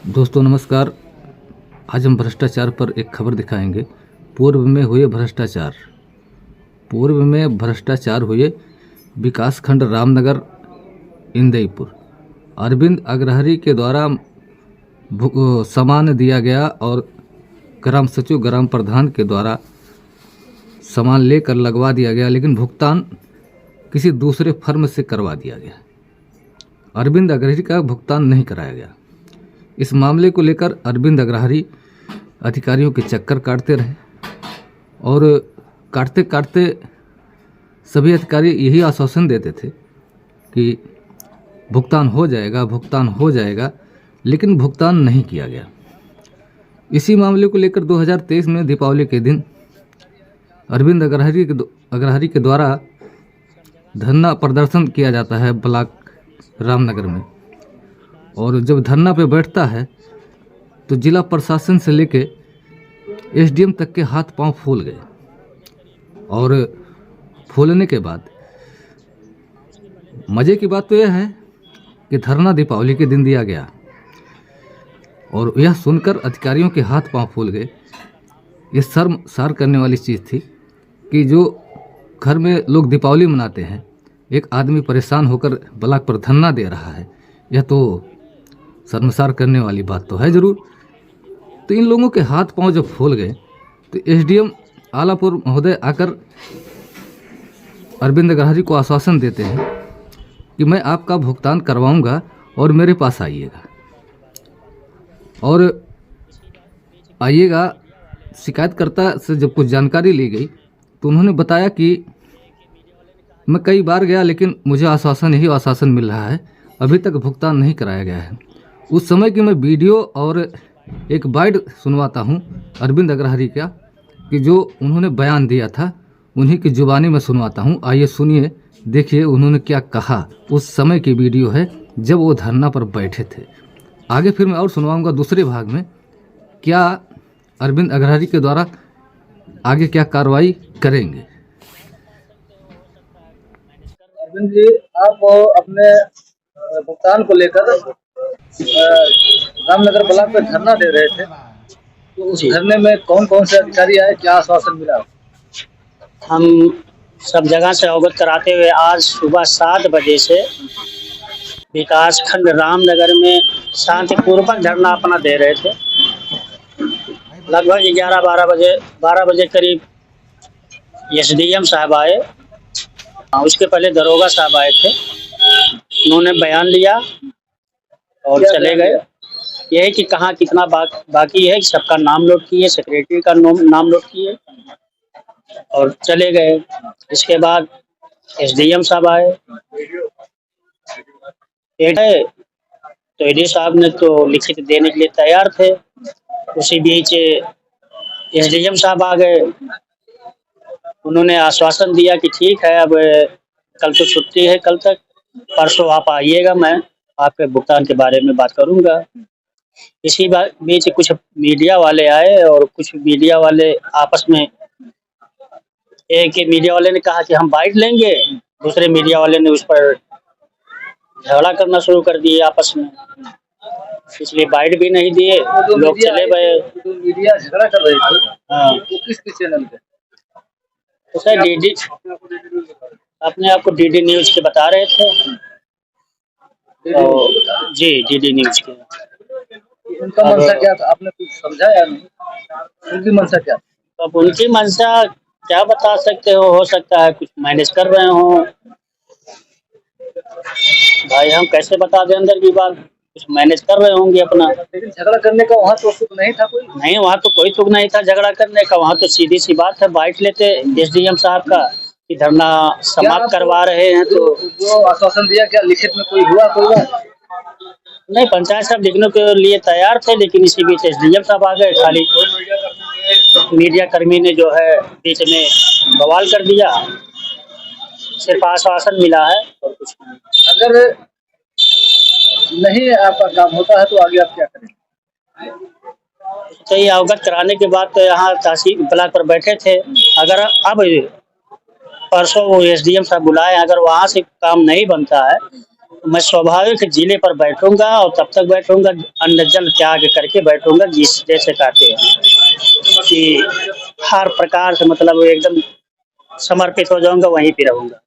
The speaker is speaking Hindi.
दोस्तों नमस्कार। आज हम भ्रष्टाचार पर एक खबर दिखाएंगे। पूर्व में हुए भ्रष्टाचार। पूर्व में भ्रष्टाचार हुए विकासखंड रामनगर इंदईपुर। अरविंद अग्रहरि के द्वारा सामान दिया गया और ग्राम सचिव ग्राम प्रधान के द्वारा सामान लेकर लगवा दिया गया, लेकिन भुगतान किसी दूसरे फर्म से करवा दिया गया। अरविंद अग्रहरि का भुगतान नहीं कराया गया। इस मामले को लेकर अरविंद अग्रहरि अधिकारियों के चक्कर काटते रहे और काटते काटते सभी अधिकारी यही आश्वासन देते थे कि भुगतान हो जाएगा, लेकिन भुगतान नहीं किया गया। इसी मामले को लेकर 2023 में दीपावली के दिन अरविंद अग्रहरि के द्वारा धरना प्रदर्शन किया जाता है ब्लॉक रामनगर में। और जब धरना पे बैठता है तो जिला प्रशासन से लेके एसडीएम तक के हाथ पांव फूल गए। और फूलने के बाद मज़े की बात तो यह है कि धरना दीपावली के दिन दिया गया और यह सुनकर अधिकारियों के हाथ पांव फूल गए। ये शर्मसार करने वाली चीज़ थी कि जो घर में लोग दीपावली मनाते हैं, एक आदमी परेशान होकर ब्लॉक पर धरना दे रहा है। यह तो शर्मसार करने वाली बात तो है ज़रूर। तो इन लोगों के हाथ पांव जब फूल गए तो एसडीएम आलापुर महोदय आकर अरविंद अग्रहरि को आश्वासन देते हैं कि मैं आपका भुगतान करवाऊंगा और मेरे पास आइएगा और आइएगा। शिकायतकर्ता से जब कुछ जानकारी ली गई तो उन्होंने बताया कि मैं कई बार गया, लेकिन मुझे यही आश्वासन मिल रहा है, अभी तक भुगतान नहीं कराया गया है। उस समय की मैं वीडियो और एक बाइट सुनवाता हूं अरविंद अग्रहरि का, कि जो उन्होंने बयान दिया था उन्हीं की जुबानी में सुनवाता हूं। आइए सुनिए, देखिए उन्होंने क्या कहा। उस समय की वीडियो है जब वो धरना पर बैठे थे। आगे फिर मैं और सुनवाऊंगा दूसरे भाग में क्या अरविंद अग्रहरि के द्वारा आगे क्या कार्रवाई करेंगे। अरविंद जी, आप अपने भुगतान को लेकर रामनगर ब्लॉक पे धरना दे रहे थे, तो उस धरने में कौन कौन से अधिकारी आए, क्या आश्वासन मिला? हम सब जगह से अवगत कराते हुए आज सुबह 7 बजे से विकासखंड रामनगर में शांतिपूर्वक धरना अपना दे रहे थे। लगभग 12 बजे करीब एसडीएम साहब आए, उसके पहले दरोगा साहब आए थे। उन्होंने बयान लिया और चले गए। यह कि कहाँ कितना बाकी है, सबका नाम नोट किए, सेक्रेटरी का नाम नोट किए और चले गए। इसके बाद एसडीएम साहब आए, तो एडी साहब ने तो लिखित देने के लिए तैयार थे। उसी बीच एसडीएम साहब आ गए। उन्होंने आश्वासन दिया कि ठीक है, अब कल तो छुट्टी है, कल तक, परसों आप आइएगा, मैं आपके भुगतान के बारे में बात करूंगा। इसी बीच कुछ मीडिया वाले आए और कुछ मीडिया वाले आपस में, एक मीडिया वाले ने कहा कि हम बाइट लेंगे, दूसरे मीडिया वाले ने उस पर झगड़ा करना शुरू कर दिए आपस में, इसलिए बाइट भी नहीं दिए, लोग चले गए। मीडिया झगड़ा कर रहे थे, हाँ, तो किस चैनल पे? तो सर डीडी अपने आप को डीडी न्यूज के बता रहे थे। जी, डीडी न्यूज के। उनका मंशा क्या था, आपने कुछ समझा या नहीं? उनकी मंशा क्या? अब उनकी मंशा क्या बता सकते हो सकता है कुछ मैनेज कर रहे हो भाई, हम कैसे बता दें अंदर की बात, कुछ मैनेज कर रहे होंगे अपना। लेकिन झगड़ा करने का वहाँ तो तुक नहीं था कोई? नहीं, वहाँ तो कोई तुक नहीं था झगड़ा करने का। वहाँ तो सीधी सी बात है, बाइट लेते एसडीएम साहब का कि धरना समाप्त करवा रहे हैं। तो जो आश्वासन दिया, क्या लिखित में कोई हुआ? नहीं, पंचायत साहब लिखने के लिए तैयार थे, लेकिन इसी बीच एसडीएम साहब आ गए। खाली मीडिया कर्मी ने जो है बीच में बवाल कर दिया। सिर्फ आश्वासन मिला है और कुछ नहीं। अगर नहीं आपका काम होता है तो आगे आप क्या करेंगे? तो ये अवगत कराने के बाद तो यहाँ तहसील ब्लॉक पर बैठे थे। अगर अब परसों वो एसडीएम साहब बुलाए, अगर वहाँ से काम नहीं बनता है मैं स्वाभाविक जिले पर बैठूंगा और तब तक बैठूंगा, अन्न जल त्याग करके बैठूंगा, जिस जैसे कहते हैं कि हर प्रकार से मतलब एकदम समर्पित हो जाऊंगा, वहीं पे रहूंगा।